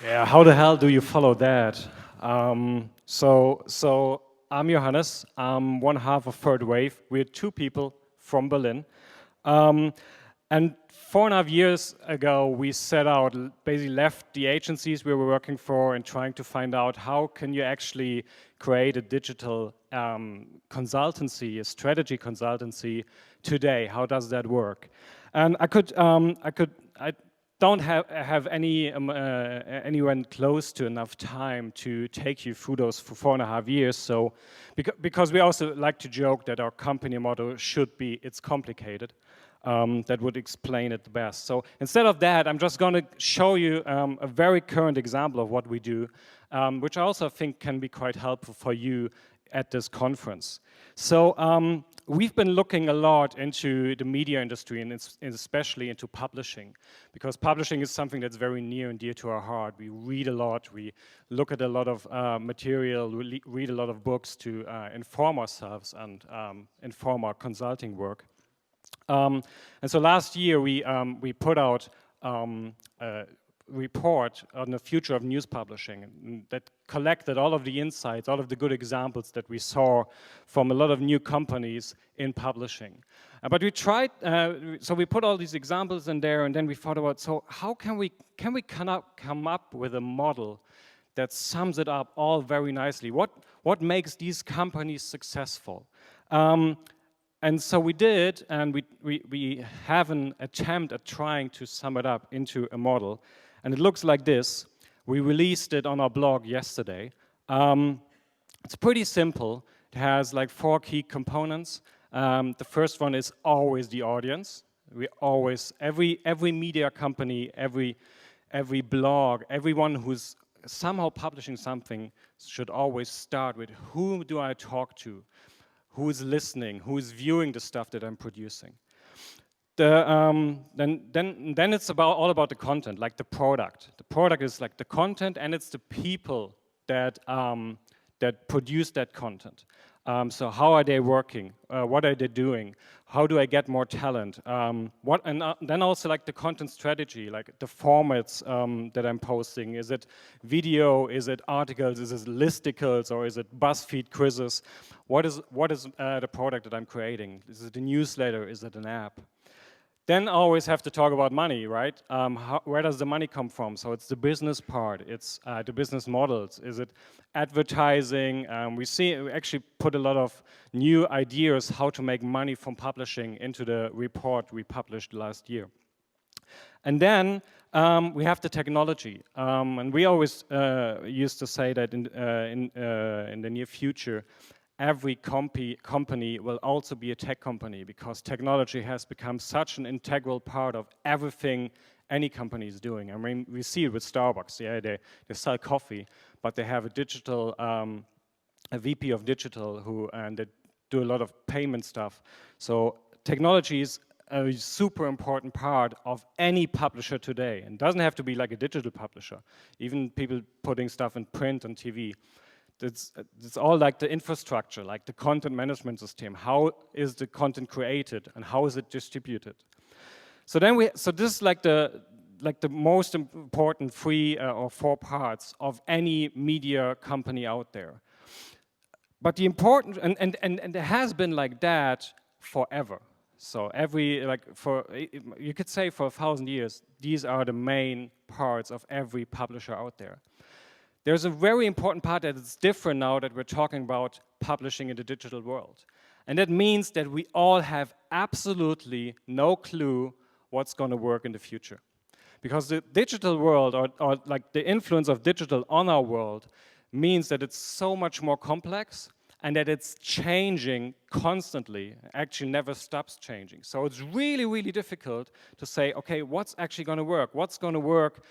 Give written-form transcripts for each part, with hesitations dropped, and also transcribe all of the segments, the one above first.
Yeah, how the hell do you follow that? So I'm Johannes. I'm one half of Third Wave. We're two people from Berlin. And 4.5 years ago, we set out, basically left the agencies we were working for and trying to find out how can you actually create a digital consultancy, a strategy consultancy today. How does that work? And I don't have anyone close to enough time to take you through those for 4.5 years. So, because we also like to joke that our company motto should be, it's complicated. That would explain it the best. So instead of that, I'm just going to show you a very current example of what we do, which I also think can be quite helpful for you at this conference. So we've been looking a lot into the media industry and especially into publishing, because publishing is something that's very near and dear to our heart. We read a lot, we look at a lot of material, we read a lot of books to inform ourselves and inform our consulting work. And so last year we put out a report on the future of news publishing that collected all of the insights, all of the good examples that we saw from a lot of new companies in publishing. But we tried, so we put all these examples in there, and then we thought about, so how can we come up with a model that sums it up all very nicely? What makes these companies successful? And so we did, and we have an attempt at trying to sum it up into a model. And it looks like this. We released it on our blog yesterday. It's pretty simple. It has like 4 key components. The first one is always the audience. We always, every media company, every blog, everyone who's somehow publishing something should always start with, who do I talk to? Who is listening? Who is viewing the stuff that I'm producing? Then it's all about the content, like the product. The product is like the content, and it's the people that that produce that content. So how are they working? What are they doing? How do I get more talent? Then also like the content strategy, like the formats that I'm posting. Is it video? Is it articles? Is it listicles? Or is it BuzzFeed quizzes? What is the product that I'm creating? Is it a newsletter? Is it an app? Then I always have to talk about money, right? Where does the money come from? So it's the business part, it's the business models. Is it advertising? We actually put a lot of new ideas how to make money from publishing into the report we published last year. And then we have the technology. And we always used to say that in the near future, every company will also be a tech company, because technology has become such an integral part of everything any company is doing. I mean, we see it with Starbucks. Yeah, they sell coffee, but they have a digital, a VP of digital and they do a lot of payment stuff. So technology is a super important part of any publisher today. And it doesn't have to be like a digital publisher. Even people putting stuff in print and TV. It's all like the infrastructure, like the content management system. How is the content created and how is it distributed? So this is like the most important 3 or 4 parts of any media company out there. But the important and it has been like that forever. So you could say for 1,000 years, these are the main parts of every publisher out there. There's a very important part that is different now that we're talking about publishing in the digital world. And that means that we all have absolutely no clue what's going to work in the future. Because the digital world, or like the influence of digital on our world, means that it's so much more complex and that it's changing constantly, actually never stops changing. So it's really, really difficult to say, okay, what's actually going to work? What's going to work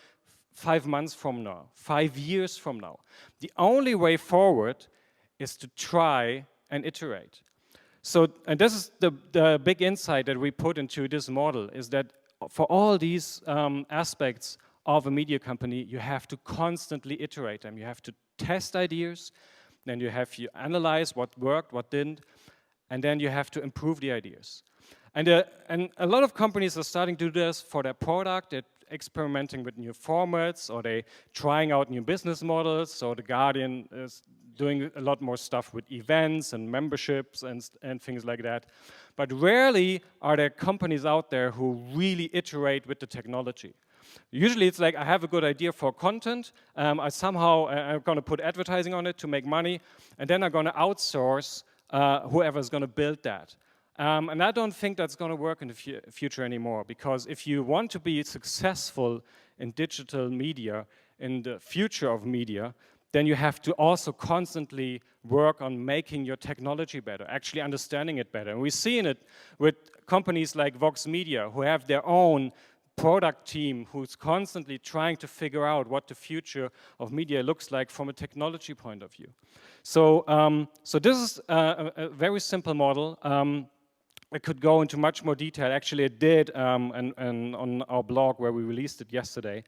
5 months from now, 5 years from now? The only way forward is to try and iterate. So, and this is the big insight that we put into this model, is that for all these aspects of a media company, you have to constantly iterate them. You have to test ideas, then you analyze what worked, what didn't, and then you have to improve the ideas. And a lot of companies are starting to do this for their product. They're experimenting with new formats, or they're trying out new business models. So The Guardian is doing a lot more stuff with events and memberships and things like that. But rarely are there companies out there who really iterate with the technology. Usually it's like, I have a good idea for content, I'm going to put advertising on it to make money, and then I'm going to outsource whoever's going to build that. And I don't think that's going to work in the future anymore, because if you want to be successful in digital media, in the future of media, then you have to also constantly work on making your technology better, actually understanding it better. And we've seen it with companies like Vox Media, who have their own product team who's constantly trying to figure out what the future of media looks like from a technology point of view. So, so this is a very simple model. I could go into much more detail. Actually, it did and on our blog where we released it yesterday.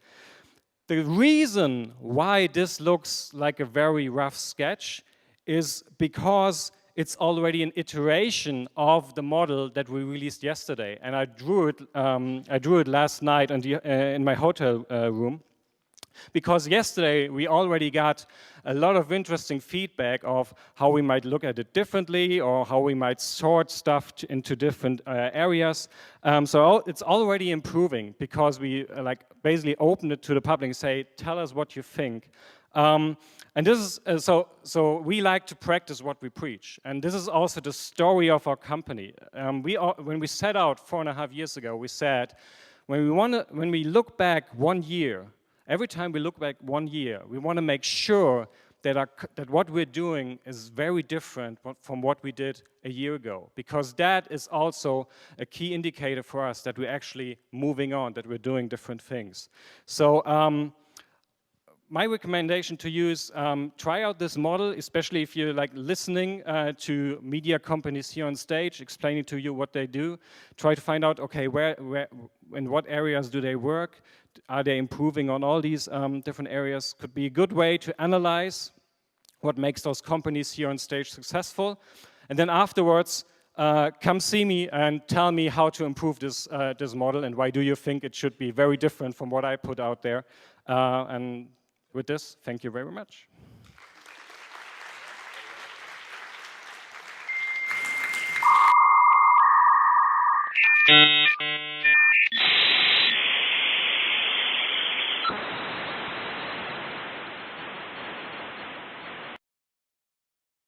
The reason why this looks like a very rough sketch is because it's already an iteration of the model that we released yesterday. And I drew it last night in my hotel room. Because yesterday we already got a lot of interesting feedback of how we might look at it differently, or how we might sort stuff into different areas. So it's already improving, because we basically open it to the public and say, tell us what you think. And this is so we like to practice what we preach, and this is also the story of our company. When we set out 4.5 years ago, we said when we look back 1 year. Every time we look back 1 year, we want to make sure that what we're doing is very different from what we did a year ago, because that is also a key indicator for us that we're actually moving on, that we're doing different things. So my recommendation to you is try out this model, especially if you're listening to media companies here on stage, explaining to you what they do. Try to find out, okay, where in what areas do they work? Are they improving on all these different areas? Could be a good way to analyze what makes those companies here on stage successful. And then afterwards, come see me and tell me how to improve this model, and why do you think it should be very different from what I put out there. And with this, thank you very much.